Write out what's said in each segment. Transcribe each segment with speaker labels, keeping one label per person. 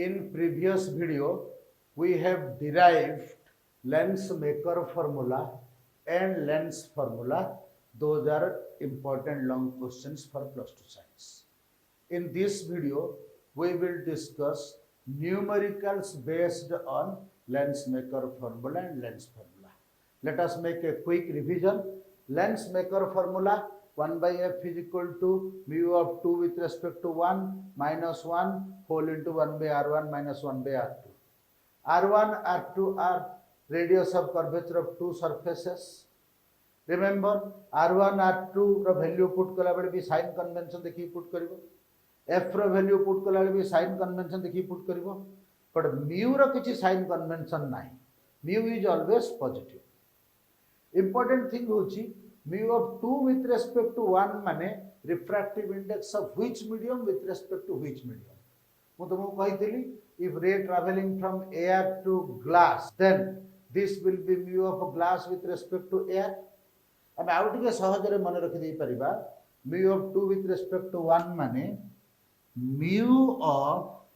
Speaker 1: In previous video, we have derived lens maker formula and lens formula. Those are important long questions for plus 2 science. In this video, we will discuss numericals based on lens maker formula and lens formula. Let us make a quick revision. Lens maker formula 1 by f is equal to mu of 2 with respect to 1 minus 1 whole into 1 by r1 minus 1 by r2. R1, R2 are radius of curvature of two surfaces. Remember, R1, R2 ର value put कला बेले भी sign convention देखी put करिवो. F ର value put कला बेले भी sign convention देखी put करिवो. But mu ର किछि sign convention नाही. Mu is always positive. Important thing होची mu of 2 with respect to 1 माने refractive index of which medium with respect to which medium. ମୁଁ तुमको कहितली if ray traveling from air to glass then this will be mu of glass with respect to air. ଆମେ ଆଉ ଟିକେ ସହଜରେ ମନେ ରଖି ଦେଇ परिबा mu of 2 with respect to 1 माने mu of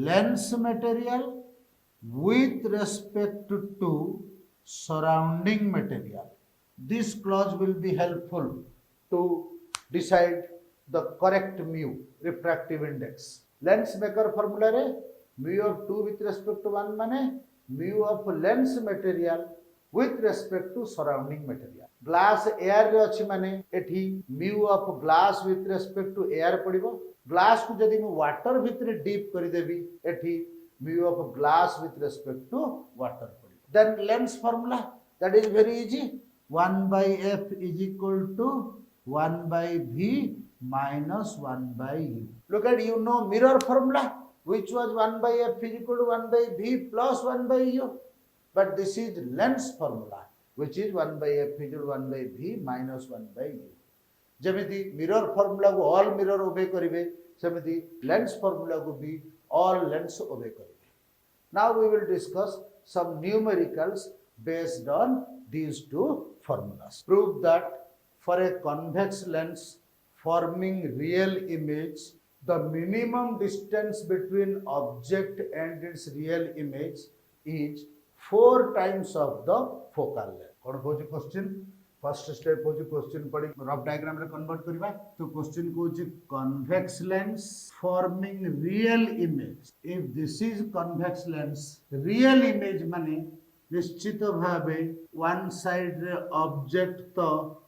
Speaker 1: lens material with respect to surrounding material. This clause will be helpful to decide the correct mu, refractive index. Lens maker formula रे mu of 2 with respect to 1 माने mu of lens material with respect to surrounding material. Glass air रे अछि माने एठी mu of glass with respect to air पड़िबो. Glass को जदि मु water भितरे deep करि देबी एठी mu of glass with respect to water पड़िबो. Then lens formula, that is very easy. 1 by f is equal to 1 by v minus 1 by u. Look at, you know mirror formula, which was 1 by f is equal to 1 by v plus 1 by u. But this is lens formula, which is 1 by f is equal to 1 by v minus 1 by u. जेमिति mirror formula को all mirror obey करिवे, सेमिति lens formula को भी all lens obey करिवे. Now we will discuss some numericals based on these two formulas. Prove that for a convex lens forming real image, the minimum distance between object and its real image is 4 times of the focal length. What was the question? First step was the question पड़ी rough diagram रे convert करिबा. तो question को जे convex lens forming real image. If this is convex lens, real image माने निश्चित भावे one side रे object तो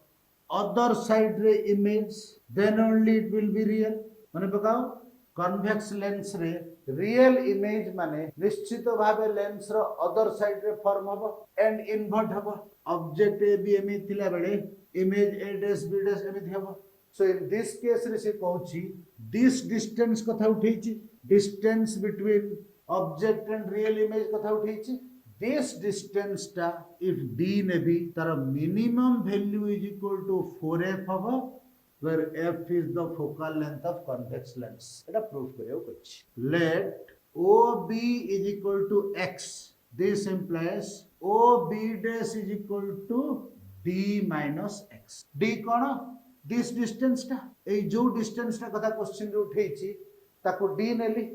Speaker 1: other side रे image, then only it will be real. माने पकाओ convex lens रे real image माने निश्चित भावे lens रो other side रे form हबो and invert हबो. Object A B एमि थिला बेले image A dash B dash एमि हबो. So in this case रे से कहूची this distance कथा उठेची, distance between object and real image कथा उठेची. This distance ta if d nebi tar minimum value is equal to 4f haba, where f is the focal length of convex lens. Eta proof kariyau kachi. Let OB is equal to x. This implies OB dash is equal to d minus x. D कौन? This distance ta. ए जो distance ta कथा question रे उठेची ताको d नेली.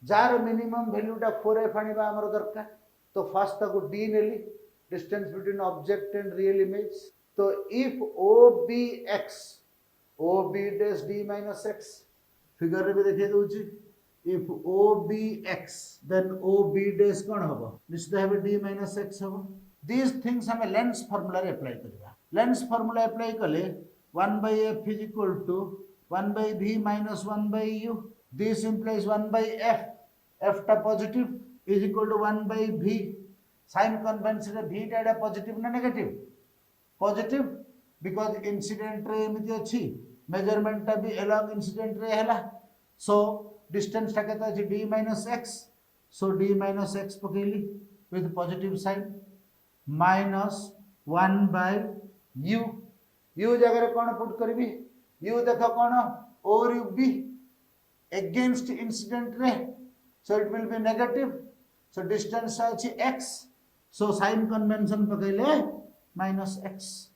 Speaker 1: जार minimum value ta 4f आनिबा हमर दरकार. तो फर्स्ट तक d नेली, distance between object and real image. तो if OBX, OB dash d minus x, figure रे भी देखै दउची. If OBX then OB dash कोन हबो? निश्चित भाबे d minus x हबो. These things हम लेंस फार्मूला रे अप्लाई करबा. लेंस फार्मूला अप्लाई कले 1 by f is equal to 1 by v minus 1 by u. This implies 1 by f. F टा positive is equal to 1 by v. Sign convention v टा positive ना negative? Positive, because incident रे एमिति अछि, measurement टा भी along incident रे हैला. So distance टा केता अछि d minus x. So d minus x पकेली with positive sign minus 1 by u. u जगह रे कोन पुट करबी? u देखो कोन और b against incident रे. So it will be negative. So distance is x. So sign convention pakele minus x.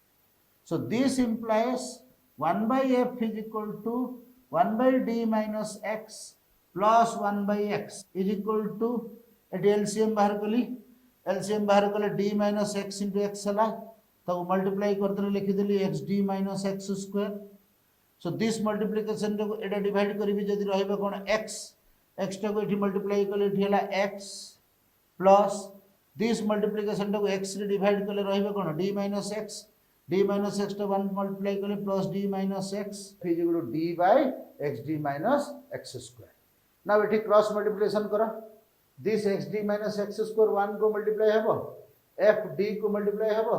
Speaker 1: So this implies 1 by f is equal to 1 by d minus x plus 1 by x is equal to eighty LCM बाहर कली LCM बाहर कले d minus x into x हला ताको multiply करते लिखिदेली x d minus x square so this multiplication रे एटा डिवाइड करिवि जदि रहबे कोन x x टा को एठी मल्टीप्लाई कले एठी हला x प्लस दिस मल्टीप्लिकेशन टा को x रे डिवाइड कले रहबे कोन d minus x टा 1 मल्टीप्लाई कले plus d minus x is equal to d by xd minus x square now एठी क्रॉस मल्टीप्लिकेशन करो this xd minus x square 1 को मल्टीप्लाई हेबो fd को मल्टीप्लाई हेबो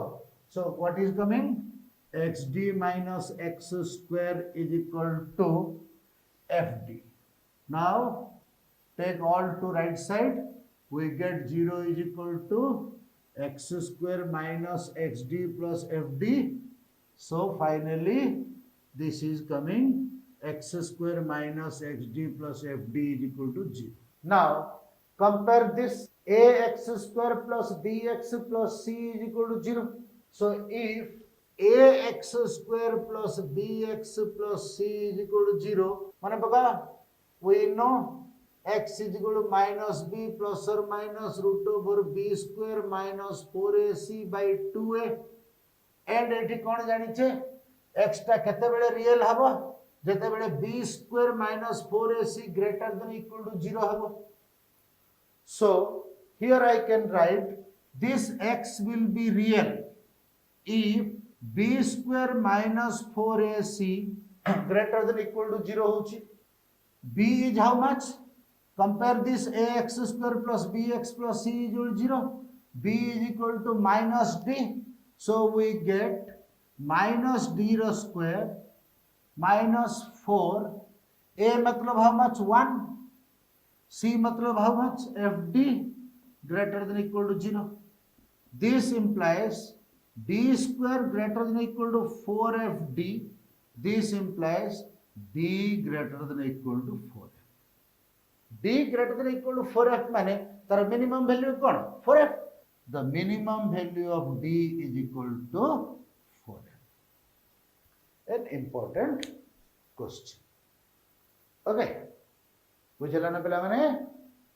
Speaker 1: so what is coming xd minus x square is equal to fd now take all to right side we get 0 is equal to x square minus xd plus fd so finally this is coming x square minus xd plus fd is equal to 0 now compare this ax square plus bx plus c is equal to 0 so if ax square plus bx plus c is equal to 0 mane baka we know x is equal to minus b plus or minus root over b square minus 4ac by 2a and एठी कोन जानि छे x टा केते बेले real हबो जेते बेले b square minus 4ac greater than equal to 0 हबो so here I can write this x will be real if b square minus 4ac greater than equal to 0 hochi b is how much compare this ax square plus bx plus c is equal to 0 b is equal to minus d so we get minus d ro square minus 4 a matlab how much 1 c matlab how much fd greater than equal to 0 this implies d square greater than equal to 4fd this implies d greater than equal to 4f d greater than equal to 4f माने तार minimum value cone 4f the minimum value of d is equal to 4f an important question okay बुझला ना पिला माने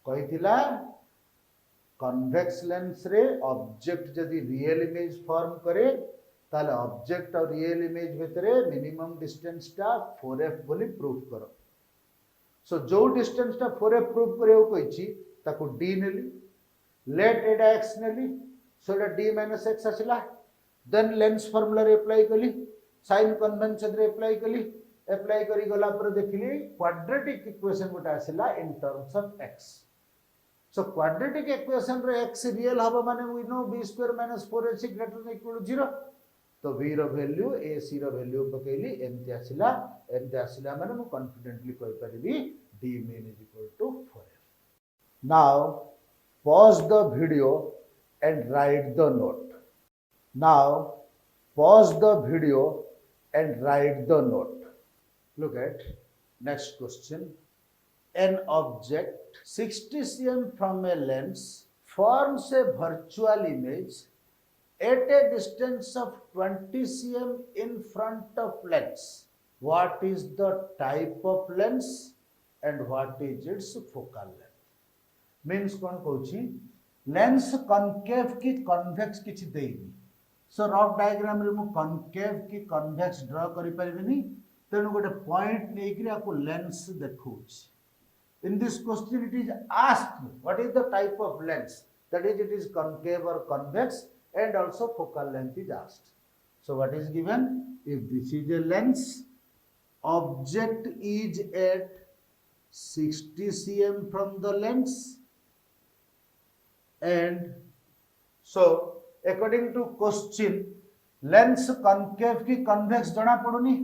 Speaker 1: कहितिला convex lens रे object जदि real image form करे ताले ऑब्जेक्ट और रियल इमेज भितरे मिनिमम डिस्टेंस टा 4f बोली प्रूफ करो सो जो डिस्टेंस टा 4f प्रूफ करियो कहिछि ताको d नेली लेट एटा x नेली सो एटा d - x आसिला देन लेंस फार्मूला रे अप्लाई कली साइन कन्वेंशन रे अप्लाई करी गला पर देखिली क्वाड्रेटिक इक्वेशन गोटा आसिला in terms of x so quadratic equation रे x रियल हबो माने we know b square minus 4ac greater than equal to 0 तो b रो वैल्यू ac रो वैल्यू पकेली एमती आसिला माने मु कॉन्फिडेंटली कहि परिबी d mean is equal to 4f now pause the video and write the note now pause the video and write the note look at next question an object 60 cm from a lens forms a virtual image at a distance of 20 cm in front of lens. What is the type of lens and what is its focal length? Means कौन कहूची lens concave की convex किछि देइनी so rough diagram रे मु concave की convex draw करि परिबिनी तेनु गोटे point नै कि आपको lens देखौछ in this question it is asked what is the type of lens that is it is concave or convex and also focal length is asked so what is given if this is a lens object is at 60 cm from the lens and so according to question lens concave की convex जणा पडुनी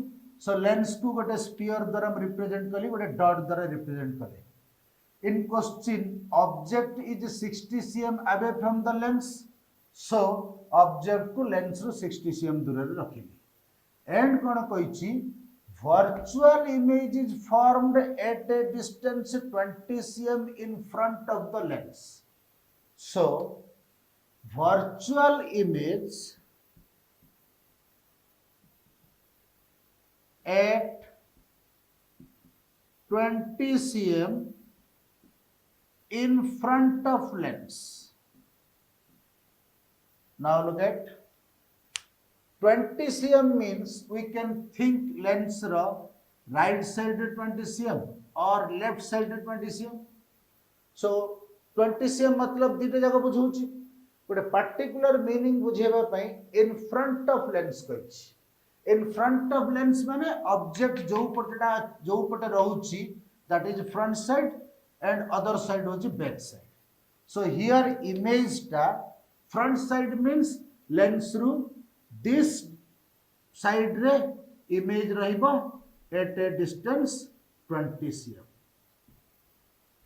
Speaker 1: so lens को गोटे sphere द्वारा represent कली गोटे dot द्वारा represent कले in question object is 60 cm away from the lens so object को lens रो 60 cm दूर रे रखिली and cone कहिछि virtual image is formed at a distance 20 cm in front of the lens so virtual image at 20 cm in front of lens. Now look at 20 cm means we can think lens ro right side 20 cm or left side 20 cm. So 20 cm मतलब दीटा जाक बुझाऊँ गोटे particular meaning बुझेबा पई in front of lens कहिछि in front of lens माने object जो पटे रहउछि that is front side and other side होछि back side. So here image टा front side means lens रू this side रे image रहिबो at a distance 20 cm.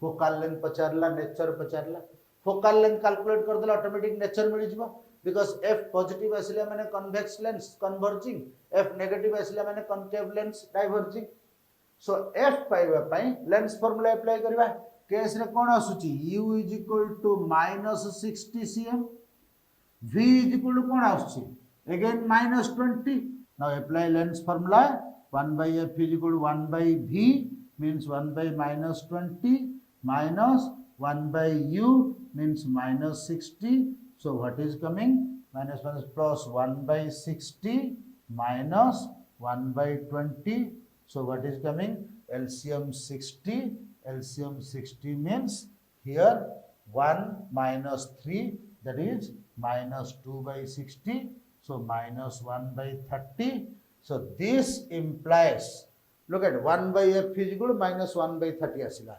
Speaker 1: Focal length पचारला नेचर पचारला फोकल लेंथ कैलकुलेट कर देला ऑटोमेटिक नेचर मिल जिवो बिकॉज़ f पॉजिटिव आसिला माने convex lens converging f negative आसिला माने concave lens diverging. So f पाइबा पई लेंस फार्मूला अप्लाई करबा केस रे कोन आसुची u -60 cm v कोन आसुची again -20. Now apply lens formula 1/f = 1/v means 1/-20 minus 1/u means -60. So what is coming? Minus plus 1/60 minus 1/20. So what is coming? LCM 60. LCM 60 means here 1 minus 3, that is -2/60. So -1/30. So this implies, look at 1/f is equal to -1/30 asila.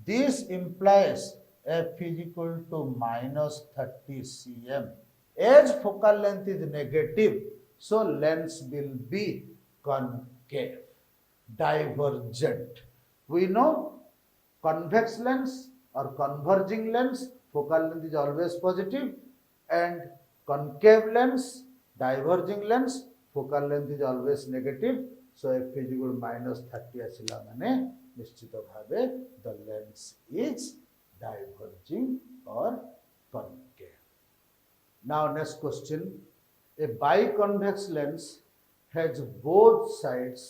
Speaker 1: This implies f is equal to -30 cm. As focal length is negative, so lens will be concave, divergent. We know convex lens or converging lens, focal length is always positive, and concave lens, diverging lens, focal length is always negative. So f is equal to -30 asila mane निश्चित भावे the lens is diverging or concave. Now next question, a biconvex lens has both sides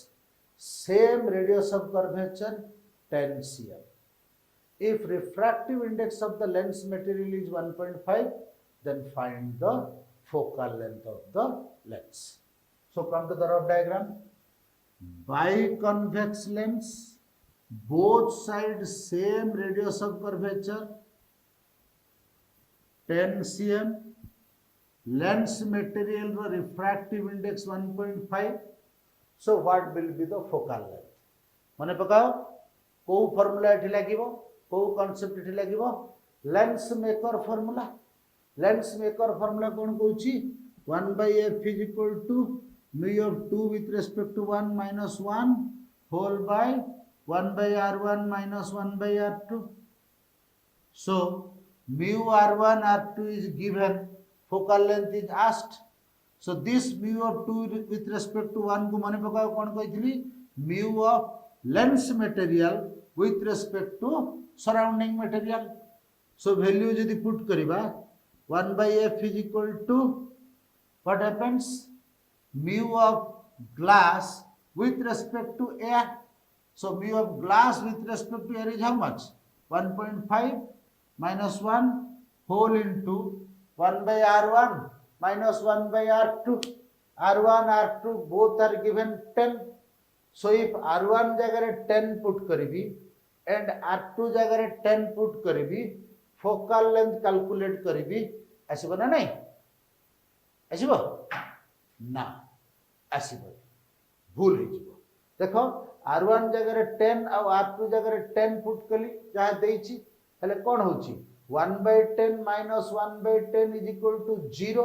Speaker 1: same radius of curvature 10 cm. If refractive index of the lens material is 1.5, then find the focal length of the lens. So come to the rough diagram. Biconvex lens, both sides same radius of curvature 10 cm, lens material refractive index 1.5. So what will be the focal length? मने पकाओ को formula एठी लागिवो को concept एठी लागिवो lens maker formula. Lens maker formula कोन कहूची 1/f is equal to mu of 2 with respect to 1 minus 1 whole by 1/r1 minus 1/r2. So mu r1 r2 is given, focal length is asked. So this mu of 2 with respect to 1 को मने पकाओ कोन कहितली mu of lens material with respect to surrounding material. So value यदि put करिबा 1/f is equal to what happens, mu of glass with respect to air. So mu of glass with respect to air is how much? 1.5 minus 1 whole into 1/r1 minus 1/r2. r1 r2 both are given 10. So if r1 जगह 10 put करिबी and r2 जगह 10 put करिबी, focal length calculate करिबी, आसीबो ना नहीं? आसीबो ना आसीबो, भूल हो जिवो. देखो r1 जगह 10 और r2 जगह 10 पुट कली जहा देइछि हेले कोन होछि 1/10 minus 1/10 is equal to 0.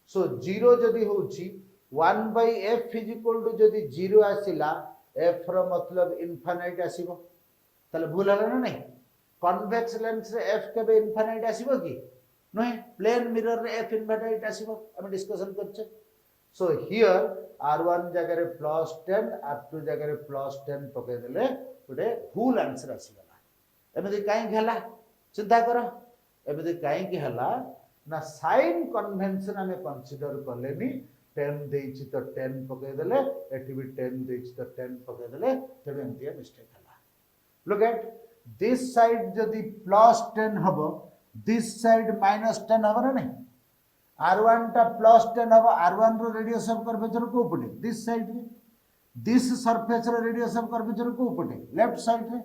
Speaker 1: So 0 जदि होछि 1/f is equal to जदि 0 आसिला f रो मतलब इनफाइनाइट आसीबो, तले भूल हला ना नहीं. कन्वेक्स लेंस रे f केबे इनफाइनाइट आसीबो कि नहीं, प्लेन मिरर रे f इनफाइनाइट आसीबो, हम डिस्कशन करछे. So here r1 जगह +10 r2 जगह +10 पके देले गोटे फुल आंसर आसीगला. एमति काई हला चिंता करो, एमति काई कि हला ना साइन कन्वेंशन हमें कंसीडर करलेनी. 10 देइछि तो 10 पके देले, एठी भी 10 देइछि तो 10 पके देले, तबे एमतिया मिस्टेक हला. Look at दिस साइड जदि +10 हब दिस साइड -10 हब ना नहीं r1 टा +10 हब r1 रो रेडियस ऑफ कर्वेचर को पटे दिस साइड रे दिस सरफेस रो रेडियस ऑफ कर्वेचर को पटे लेफ्ट साइड रे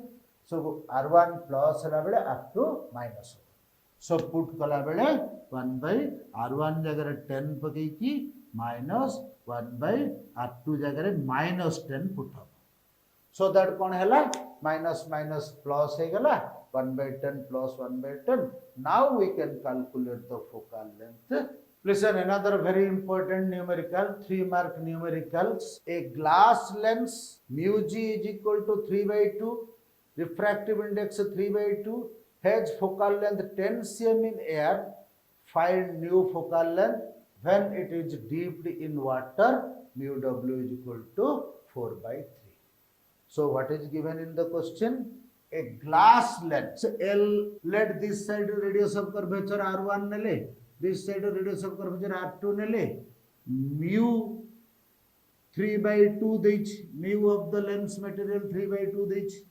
Speaker 1: सो r1 प्लस हला बेले r2 माइनस सो पुट कला बेले 1 by r1 जगह 10 पकई की -1 by r2 जगह -10 पुट हब so that कौन है माइनस माइनस प्लस है गला 1 by 10 plus 1 by 10 now we can calculate the focal length. Listen, another very important numerical 3 mark numericals. A glass lens mu g is equal to 3 by 2 refractive index 3 by 2 has focal length 10 cm in air. Find new focal length when it is dipped in water. Mu w is equal to 4 by 3. So what is given in the question? A glass lens. So L, let this side radius of curvature R1 nele, this side radius of curvature R2 nele, mu 3 by 2 देच, mu of the lens material 3 by 2 देच.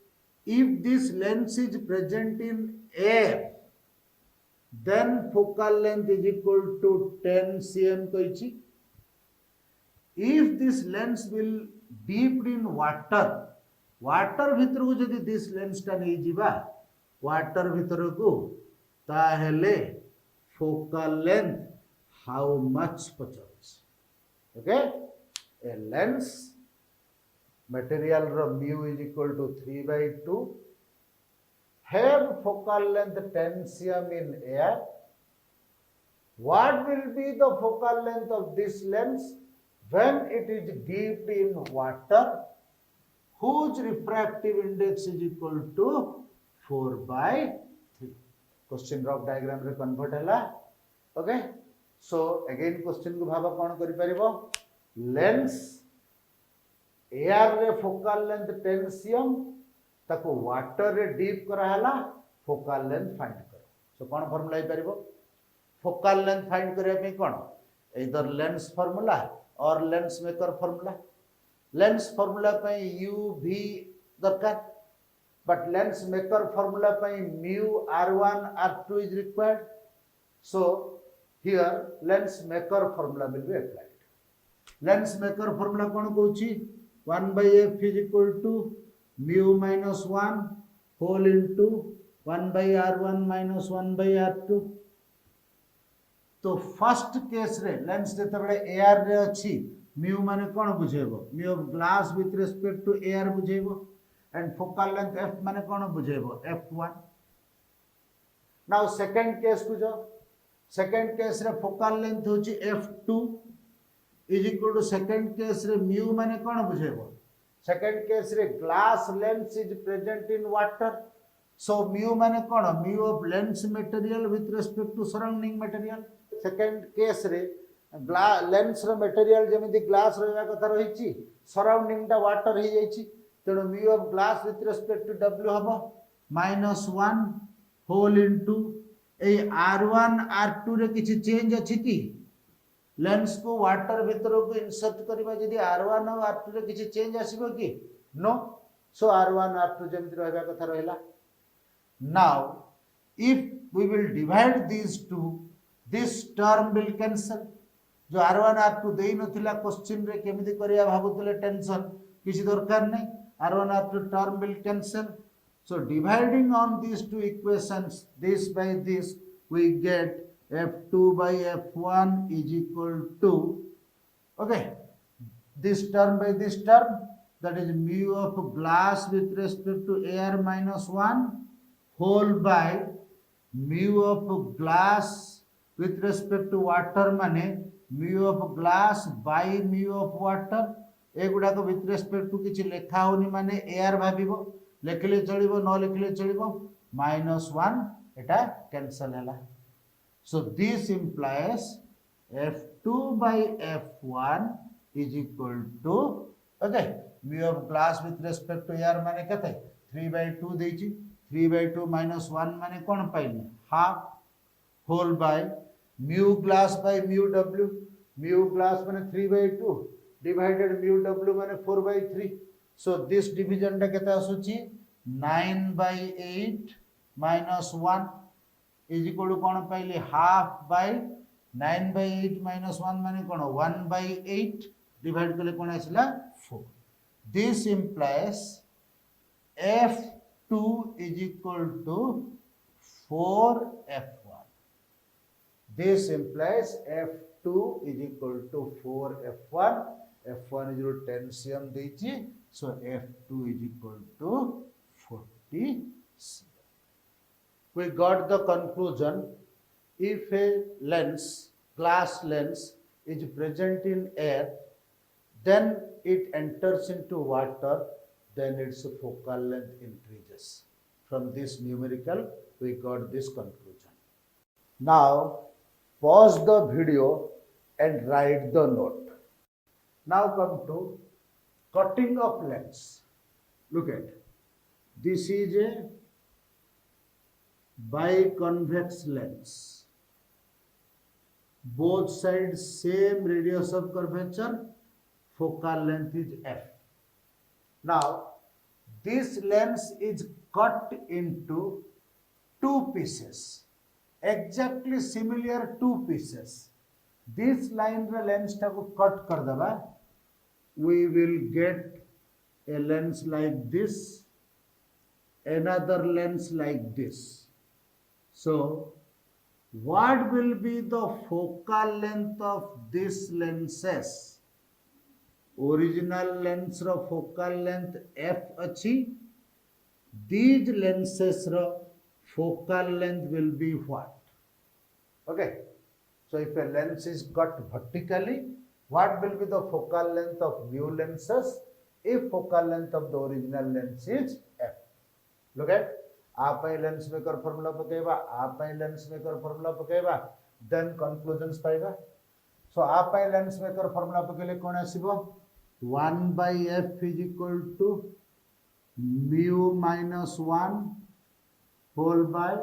Speaker 1: If this lens is present in air, then focal length is equal to 10 cm कहिछि. If this lens will dipped in water, water भितर को जदि this lens टा नहीं जीवा water भितर को ताहेले focal length how much पचरस ओके ए लेंस मटेरियल रो mu is equal to 3 by 2 have focal length 10 cm in air. What will be the focal length of this lens when it is dipped in water whose refractive index is equal to 4 by 3. Question rock diagram रे convert हैला okay so again question को भाव कौन करि परिबो lens air रे focal length 10 cm ताको water रे dip करा हैला focal length find करो so कौन फार्मूला आइ परिबो focal length find करिया पे कौन either lens formula or lens maker formula. Lens formula पे u v दरकार बट लेंस मेकर फॉर्मूला पे mu r1 r2 is required so here lens maker formula will be applied. Lens maker formula कौन कहूची 1 by f is equal to mu minus 1 whole into 1 by r1 minus 1 by r2. तो first case रे lens जते बेले air रे अछि mu माने कौन बुझेबो mu of glass with respect to air बुझेबो एंड फोकल लेंथ एफ माने कौन बुझेबो f1. नाउ सेकंड केस को जो सेकंड केस रे फोकल लेंथ होची f2 is equal to second case रे म्यू माने कौन बुझेबो सेकंड केस रे glass lens is present in water so mu माने कौन mu of lens material with respect to surrounding material. Second case रे लेंस रो मटेरियल जेमिति glass रहबा कथा रहिछि सराउंडिंग टा वाटर ही जाइछि तेणु mu of glass with respect to w हबो -1 होल इनटू ए r1 r2 रे किछि चेंज अछि कि लेंस को वाटर भीतर को इंसर्ट करबा जदि r1 और r2 रे किछि चेंज आसीबो कि नो सो r1 r2 जेमिति रहबा कथा रहला. Now if we will divide these two this term will cancel. जो r1 r2 देई नथिला क्वेश्चन रे केमिति करिया भाबुतले टेंशन किछि दरकार नै r1 r2 term will cancel so dividing on these two equations this by this we get f2 by f1 is equal to okay this term by this term that is mu of glass with respect to air minus 1 whole by mu of glass with respect to water माने mu of glass by mu of water एगुडा को with respect to किछि लेखा होनी माने air भाबिबो लेखले चलिबो न लेखले चलिबो -1 एटा cancel हैला so this implies f2 by f1 is equal to okay mu of glass with respect to air माने कते 3 by 2 देछि 3 by 2 -1 माने कोन पाइनी half whole by mu glass by mu w mu glass माने 3 by 2 divided mu w माने 4 by 3 so this division टा केता आसुची 9/8 minus 1 is equal to कौन पाइली half by 9/8 minus 1 माने कौन 1/8 डिवाइड कले कौन आसला 4. This implies F2 is equal to 4F1. This implies F2 is equal to 4F1. F1 is equal to 10 cm देची, so F2 is equal to 40 cm. We got the conclusion: if a lens, glass lens, is present in air, then it enters into water, then its focal length increases. From this numerical, we got this conclusion. Now, pause the video and write the note. Now come to cutting of lens. Look at, this is a biconvex lens. Both sides same radius of curvature, focal length is f. Now, this lens is cut into two pieces, exactly similar two pieces. This line रे lens टाको cut कर दबा, we will get a lens like this, another lens like this. So, what will be the focal length of this lenses? Original lens ro focal length f achi. These lenses ro focal length will be what? Okay. So if a lens is cut vertically, what will be the focal length of new lenses if focal length of the original lens is f? Look at, आप lens maker formula पकेबा, आप lens maker formula पकेबा, then conclusions पाइबा. So आप lens maker formula पकेले कोन आसीबो 1/f is equal to mu minus 1 whole by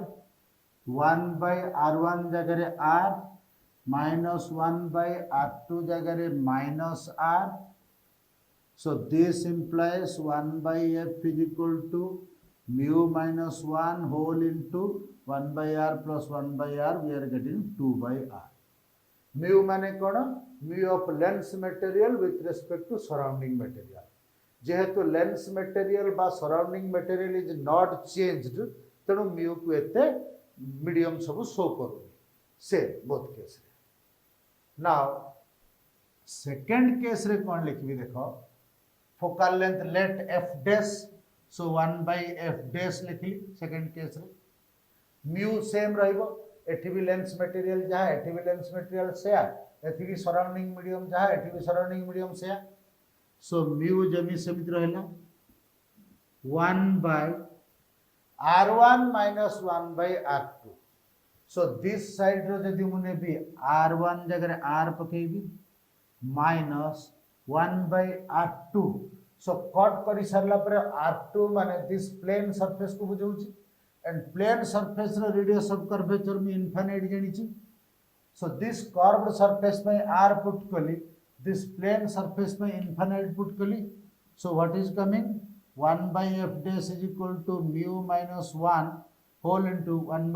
Speaker 1: 1/r1 जगह r minus 1/r2 जगह minus r. So this implies 1/f is equal to mu minus 1 whole into 1/r plus 1/r, we are getting 2/r. Mu माने कौन? Mu of lens material with respect to surrounding material. जेहेतु lens material बा surrounding material is not changed, तेणु mu को एते medium सब show करूँ. Same both case रे. Now second case रे कौन लिखी देखो, focal length let f dash, so 1/f dash लिखली second case रे. Mu same रहिबो, एठी भी लेंस मटेरियल जहाँ, एठी भी लेंस मटेरियल सेया, एठी भी सराउंडिंग मीडियम जहाँ, एठी भी सराउंडिंग मीडियम सेया. सो म्यू जमी समित रहला 1/r1 minus 1/r2. So this side रो जदि मुने भी r1 जगह r पकेबी minus 1/r2. सो कट करि सरला पर r2 माने दिस प्लेन सरफेस को बुझौछि, and plane surface ro radius of curvature में infinite जानिछि. So this curved surface में r put कली, this plane surface में infinite put कली. So what is coming? 1/f dash is equal to mu minus 1 whole into 1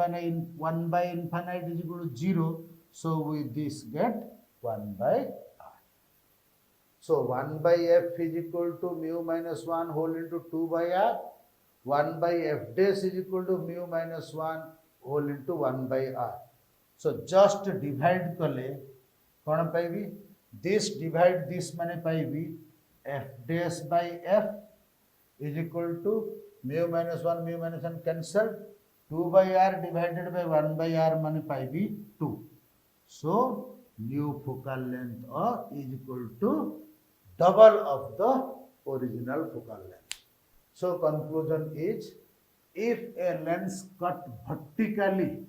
Speaker 1: by infinite is equal to 0. So we this get 1/r. So 1/f is equal to mu minus 1 whole into 2/r. 1/f dash is equal to mu minus 1 whole into 1/r. So just divide कले कौन पाइबी? This divide this माने पाइबी f dash by f is equal to mu minus 1 cancel, 2/r divided by 1/r माने पाइबी 2. So new focal length is equal to double of the original focal length. So conclusion is, if a lens cut vertically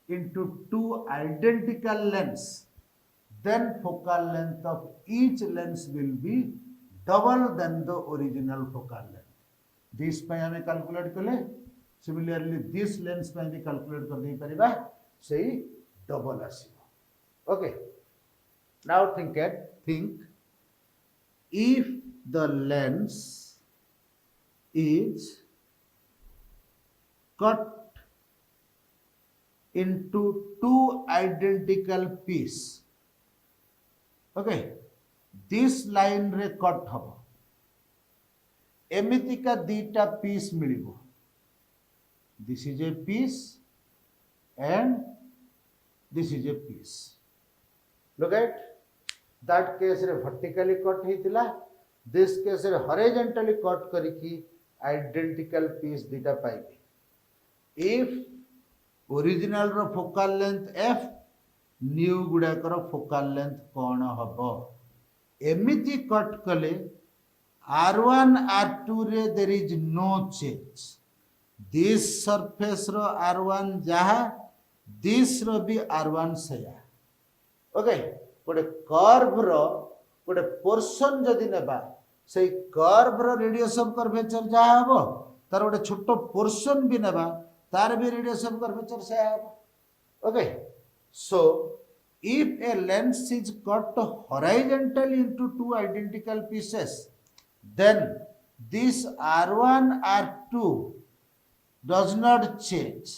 Speaker 1: into two identical lenses, then focal length of each lens will be double than the original focal length. This पे हमें calculate करें. Similarly, this lens पे भी calculate कर दे परिबा, सही double आसीबो. Okay. Now think if the lens is cut into two identical piece. Okay, this line रे cut हम एमितिका दीटा piece मिलिबो. This is a piece and this is a piece. Look at that case रे vertically cut हेतिला, this case रे horizontally cut करिकी identical piece दीटा पाइबे. If original row focal length f, new गुड़ाकर focal length कौन हबो. एमिति cut कले R1 R2 रे there is no change. This surface row R1 जहा, this रो भी R1 सेया. Okay, गोटे कर्व रो गोटे पोर्शन जदि नेबा से कर्व रो रेडियस ऑफ कर्वेचर जहा हबो, तार गोटे छोटो पोर्शन भी नेबा तार भी रेडियस ऑफ कर्वेचर से हबो. Okay, so if a lens is cut horizontally into two identical pieces, then this R1 R2 does not change.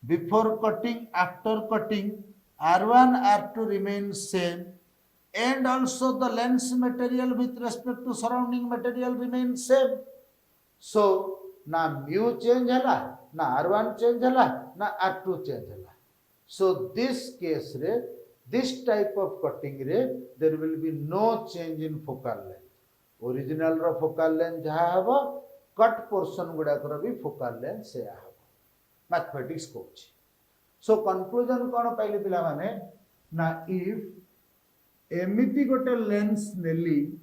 Speaker 1: Before cutting, after cutting, R1 R2 remains same, and also the lens material with respect to surrounding material remains same. So na mu change hela, na R1 change hela, na R2 change hela. So this case re, this type of cutting re, there will be no change in focal length. Original ro focal length jaha habo, cut portion गुड़ा करो भी focal length से आ हबो. Mathematics coach. So conclusion कौन पाइले पिला माने ना, if एमिति गोटे lens Nelly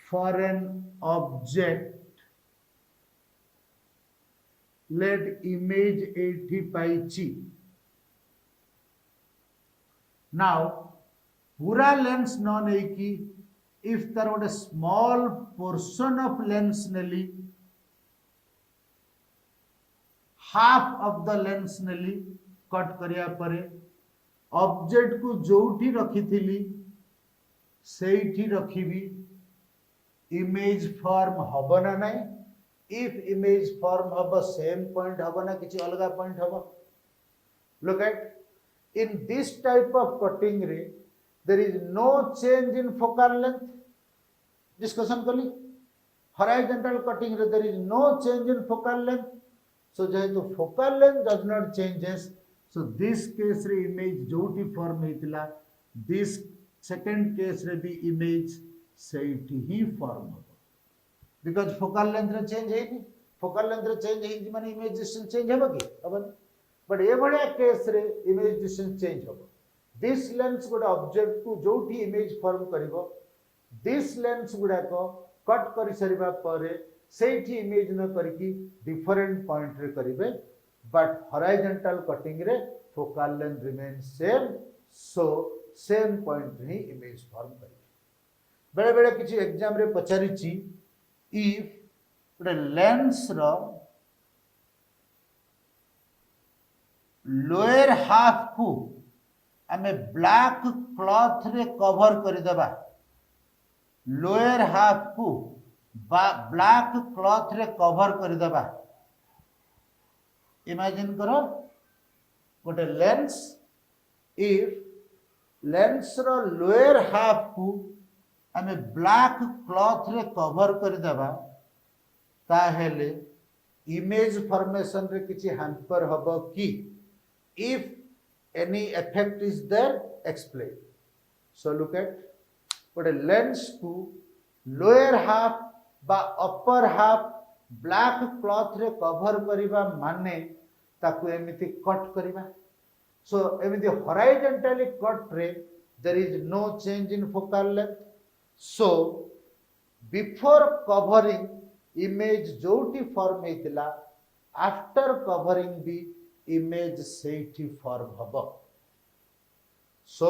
Speaker 1: for an object, let image 80 पाइची. Now पूरा lens न नहीं की, if there was a small portion of lens नेली, half of the lens नेली कट करिया परे ऑब्जेक्ट को जोठी रखी थिली सेठी रखिबी, इमेज फॉर्म हबो ना नहीं. If image form हबो same point हबो ना किसी अलगा point हबो. Look at, in this type of cutting रे there is no change in focal length. Discussion कली. Horizontal cutting रे there is no change in focal length. So जेहेतु focal length does not changes, so this case रे image जोटी form हेतिला, this second case रे भी image सेठी ही form हबो. Because focal length रे change है नहीं, focal length रे change है माने image distance change है बाकी अब. But ये बड़े case रे image distance change हबो. This lens गोटे ऑब्जेक्ट को जोठी इमेज फॉर्म करिवो, this lens गुडा को कट करि सरिबा परे सेठी इमेज न करिकी डिफरेंट पॉइंट रे करिवे. बट हॉरिजॉन्टल कटिंग रे focal length remain same, so same point रे इमेज फॉर्म करिवे. बेले बेले किछि एग्जाम रे पचारिछि, इफ गोटे लेंस रो लोअर हाफ को आमे ब्लैक क्लॉथ रे कवर कर देबा, लोअर हाफ को ब्लैक क्लॉथ रे कवर कर देबा. इमेजिन करो गोटे लेंस, इफ लेंस रो लोअर हाफ को आमे ब्लैक क्लॉथ रे कवर कर देबा, ताहेले इमेज फॉर्मेशन रे किछि हैम्पर हबो कि? If any effect is there, explain. So look at, what a lens को lower half बा upper half black cloth रे cover करिबा माने ताकु एमिति कट करिबा. So एमिति horizontally cut रे there is no change in focal length. So before covering image जोटी form हेतिला, after covering भी इमेज सेठी फॉर्म हबो. सो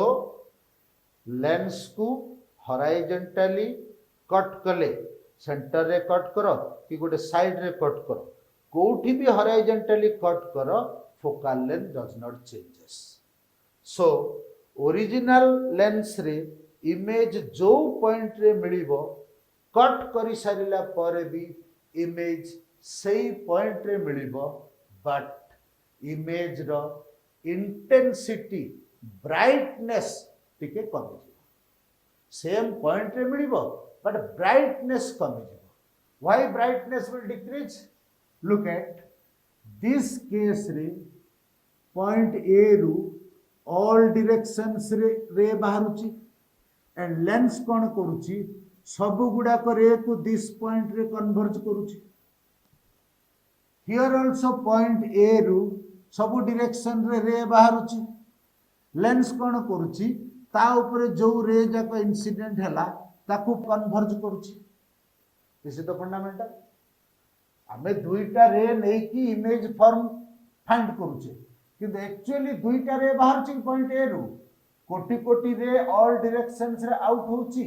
Speaker 1: लेंस को हॉरिजॉन्टली कट कले, सेंटर रे कट करो कि गोटे साइड रे कट करो, कोठी भी हॉरिजॉन्टली कट करो, focal length does not changes. So original lens रे इमेज जो पॉइंट रे मिलिबो कट करी सारिला पर भी इमेज सही पॉइंट रे मिलिबो बट इमेज रो इंटेंसिटी ब्राइटनेस टिके कमी सेम पॉइंट रे मिलिबो बट ब्राइटनेस कमी why brightness will decrease look at this case रे पॉइंट ए रु ऑल डायरेक्शंस रे बाहरुची एंड लेंस कौन करुची सब गुड़ाक रे को दिस पॉइंट रे कन्वर्ज करुची हियर आल्सो पॉइंट ए रु सब डायरेक्शन रे बाहरुची लेंस कौन करुची ता ऊपर जो रे जाक इंसिडेंट हैला ताकू कन्वर्ज करुची दिस इज द फंडामेंटल आमे दुईटा रे नै की इमेज फॉर्म फाइंड करुचे किंतु एक्चुअली दुईटा रे बाहरुची पॉइंट ए रु कोटि कोटि रे ऑल डायरेक्शंस रे आउट होची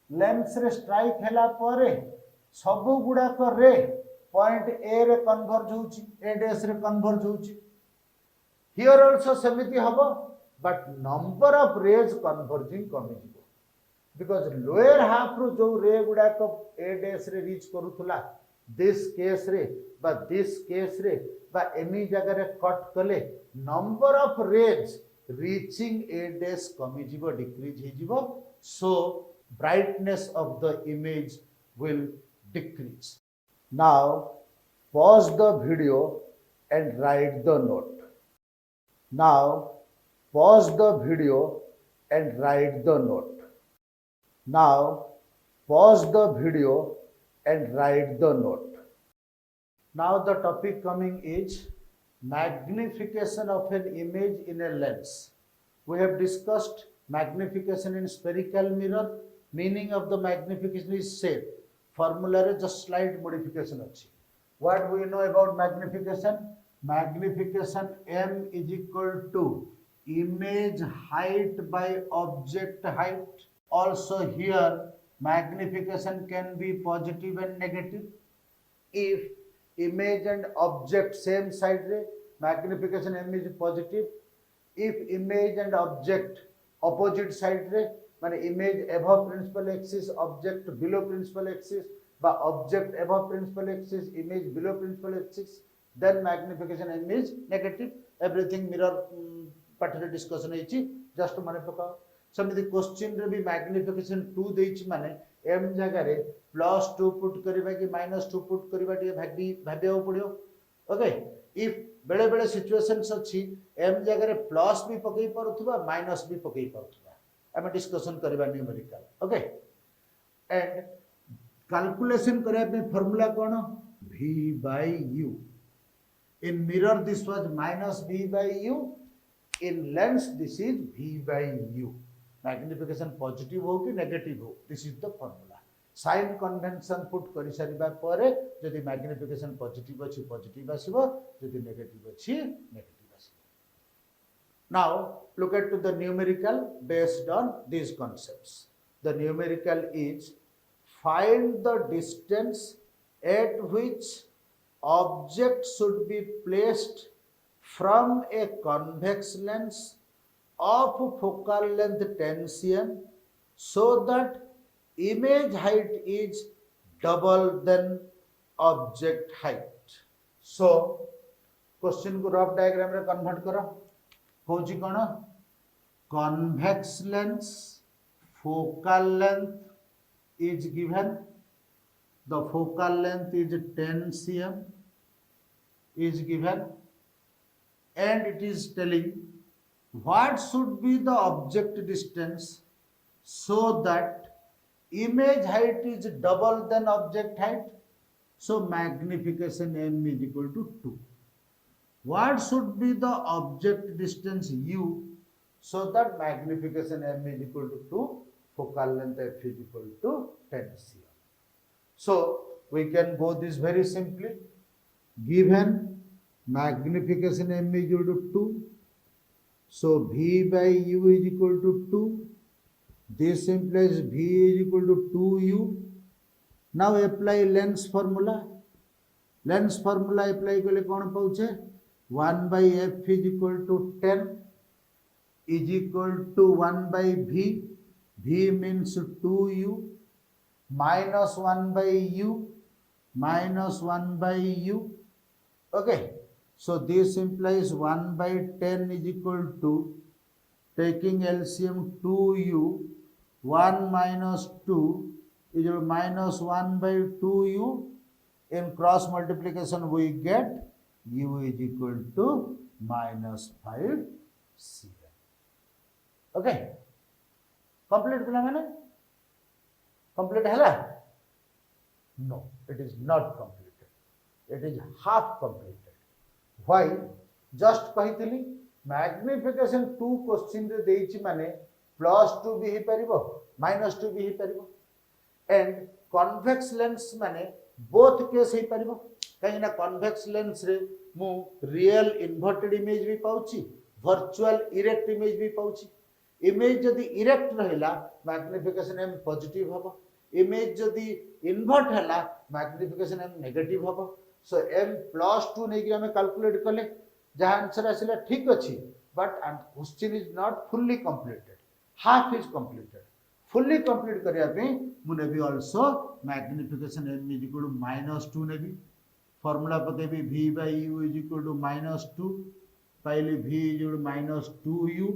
Speaker 1: लेंस रे स्ट्राइक हैला परे सब गुड़ाक रे पॉइंट ए रे कन्वर्ज होची ए डैश रे कन्वर्ज होची हियर आल्सो सेमिति हबो but number of rays converging कमी जिवो बिकॉज लोअर हाफ रो जो रे गुड़ाक ए डैश रे रीच करूथला दिस केस रे बा दिस केस रे बा एनी जगह रे कट कले number of rays reaching a dash कमी जीवो decrease ही जीवो so brightness of the image will decrease. Now pause the video and write the note. Now pause the video and write the note. Now pause the video and write the note. Now the topic coming is magnification of an image in a lens. We have discussed magnification in spherical mirror. Meaning of the magnification is same. Formula re just slight modification achi. What we know about magnification? Magnification M is equal to image height by object height. Also here magnification can be positive and negative. If image and object same side रे magnification M is positive. If image and object opposite side रे माने image above principal axis object below principal axis बा object above principal axis image below principal axis then magnification M is negative. Everything mirror पाठरे discussion हेची just माने पका समिति question रे भी magnification 2 देइछि माने m जगह रे +2 पुट करबा कि -2 पुट करबा टे भाबियो पड़ियो ओके इफ बेले बेले सिचुएशंस अछि m जगह रे प्लस भी पकई परथुबा माइनस भी पकई परथुबा हम डिस्कशन करबा न्यूमेरिकल ओके एंड कैलकुलेशन करबा पे formula cone v by u in mirror this was -v by u in lens this is v by u magnification positive हो कि negative हो this is the formula sign convention put करि सारिबा परे जदि magnification positive अछि positive आसीबो जदि negative अछि negative आसीबो now look at to the numerical based on these concepts the numerical is find the distance at which object should be placed from a convex lens of focal length 10 cm so that image height is double than object height. So question को rough diagram रे convert करो होची कोन convex lens focal length is given the focal length is 10 cm is given and it is telling what should be the object distance so that image height is double than object height so magnification M is equal to 2 what should be the object distance u so that magnification M is equal to 2 focal length f is equal to 10 cm so we can go this very simply given magnification M is equal to 2 so v by u is equal to 2 this implies v is equal to 2u now apply lens formula apply kale kon pauche 1 by f is equal to 10 is equal to 1 by v V means 2u minus 1 by u minus 1 by u. Okay, so this implies 1 by 10 is equal to, taking LCM 2u, 1 minus 2 is equal to minus 1 by 2u. In cross multiplication we get u is equal to minus 5 cm. Okay, complete पिला मैंने complete है? No, it is not completed. It is half completed. Why? Just कही magnification 2 question रे देइछि माने +2 भी ही परिबो -2 भी ही परिबो, and convex lens माने both case ही परिबो, कहीं ना convex lens रे मु real inverted image भी पाउछि, virtual erect image भी पाउछि. इमेज जदि इरेक्ट रहिला मैग्निफिकेशन एम पॉजिटिव हबो, इमेज जदि इन्वर्ट हला मैग्निफिकेशन एम नेगेटिव हबो. सो एम +2 नै कि हम कैलकुलेट करले जहा आंसर आसिला ठीक अछि, but question is not fully completed, half is completed. Fully complete करिया पे मु नेबी also magnification m is equal to -2 नेबी, फार्मूला पकेबी v by u is equal to -2, पाइली v is equal to -2u.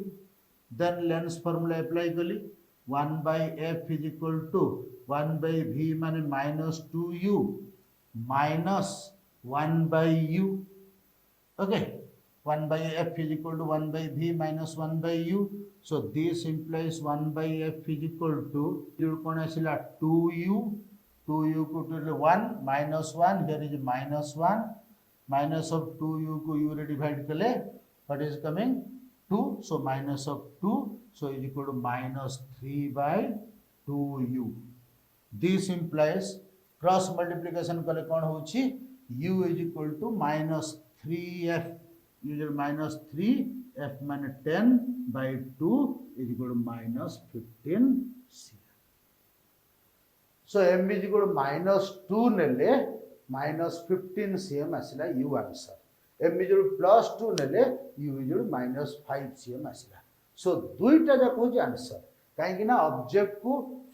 Speaker 1: Then lens formula apply कली, 1 by f is equal to 1 by v माने -2u minus 1 by u. Okay, 1 by f is equal to 1 by v minus 1 by u. So this implies 1 by f is equal to, कौन आसिला 2u, 2u को 1 minus 1, here is -1, minus of 2u को u रे divide कले, what is coming 2, so minus of 2, so is equal to -3 by 2u. This implies cross multiplication कले कौन होची, u is equal to -3f, u is -3f माने 10 by 2 is equal to -15 cm. So m is equal to -2 नेले -15 cm आसिला u answer. m is equal to +2 नेले u is equal to -5 cm आसिला. सो दुईटा जाक हो answer, कहीं ना object को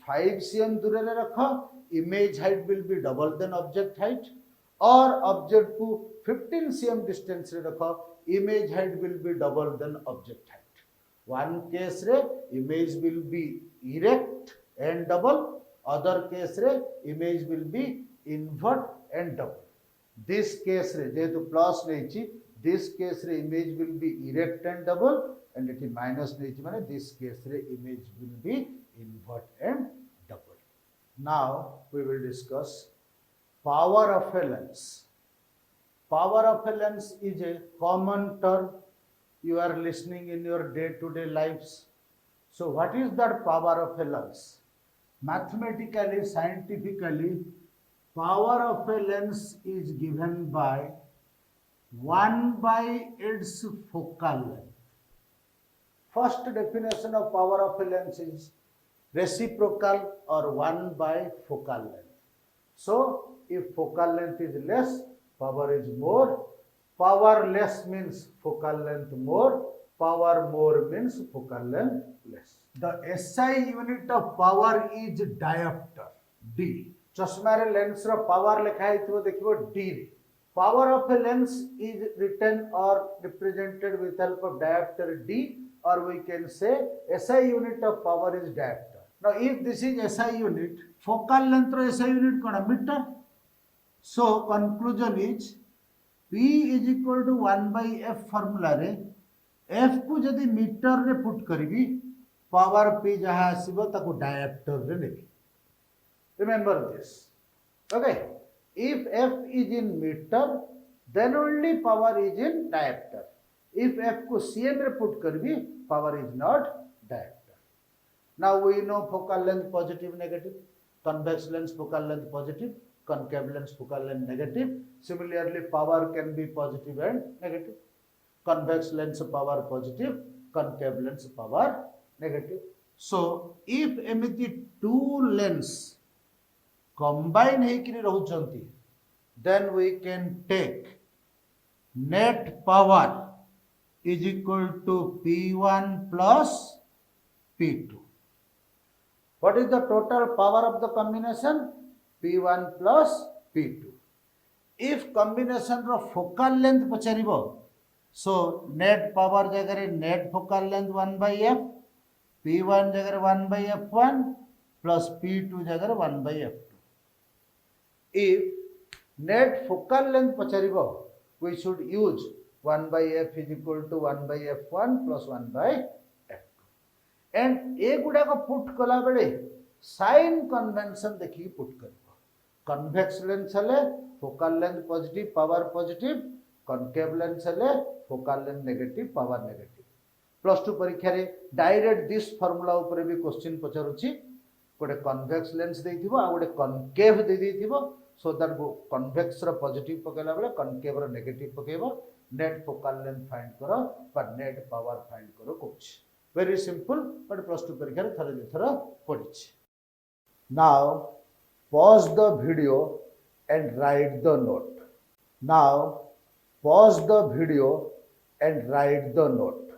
Speaker 1: 5 cm दूर रे रख, image height will be double than object height, और ऑब्जेक्ट को 15 cm डिस्टेंस रे रख, image height will be double than object height. One case रे image will be erect and double, other case रे image will be invert and double. This case रे जेहेतु plus नहीं, this case रे image will be erect and double, and it is minus नहीं माने this case रे image will be invert and double. Now we will discuss power of a lens. Power of a lens is a common term you are listening in your day-to-day lives. So what is that power of a lens? Mathematically, scientifically, power of a lens is given by 1 by its focal length. First definition of power of a lens is reciprocal or 1 by focal length. So if focal length is less, power is more. Power less means focal length more. Power more means focal length less. The SI unit of power is diopter, D. चश्मा रे lens रो power लिखा है देखिबो D. Power of a lens is written or represented with help of diopter D, or we can say SI unit of power is diopter. Now if this is SI unit, focal length ro SI unit kona meter. So conclusion is P is equal to 1 by F formula रे F को जदि metre रे put करिवि, power P जहा आसीबो ताको dioptre रे नेबि. Remember this. Okay, if F is in meter, then only power is in diopter. If F को cm रे put करबी, power is not diopter. Now we know focal length positive negative, convex lens focal length positive, concave lens focal length negative. Similarly, power can be positive and negative. Convex lens power positive, concave lens power negative. So if एमिति two lens combine हेकिरी रहुचंती, then we can take net power is equal to P1 plus P2. What is the total power of the combination? P1 plus P2. If combination ro focal length पचारिबो, so net power जगह net focal length 1 by f, P1 जगह 1 by f1 plus P2 जगह 1 by f2. If net focal length पचारिबो, we should use 1 by f is equal to 1 by f1 plus 1 by f2. And ए गुड़ा को put कला बड़े sign convention देखिए put करिबो. Convex lens हेले focal length positive power positive, concave lens हेले focal length negative power negative. Plus 2 परीक्षा रे डायरेक्ट दिस फार्मूला ऊपर भी क्वेश्चन पचारुची. गोटे कन्वेक्स लेंस देइथिबो आ गोटे कनकेव दे देइथिबो, सो दैट कन्वेक्स रो पॉजिटिव पकेला बेले कनकेव रो नेगेटिव पकेबो. नेट फोकल लेंथ फाइंड करो पर नेट पावर फाइंड करो कोच. वेरी सिंपल, बट प्लस 2 परीक्षा रे थरे थरा पडिछि. Now pause the video and write the note. Now pause the video and write the note.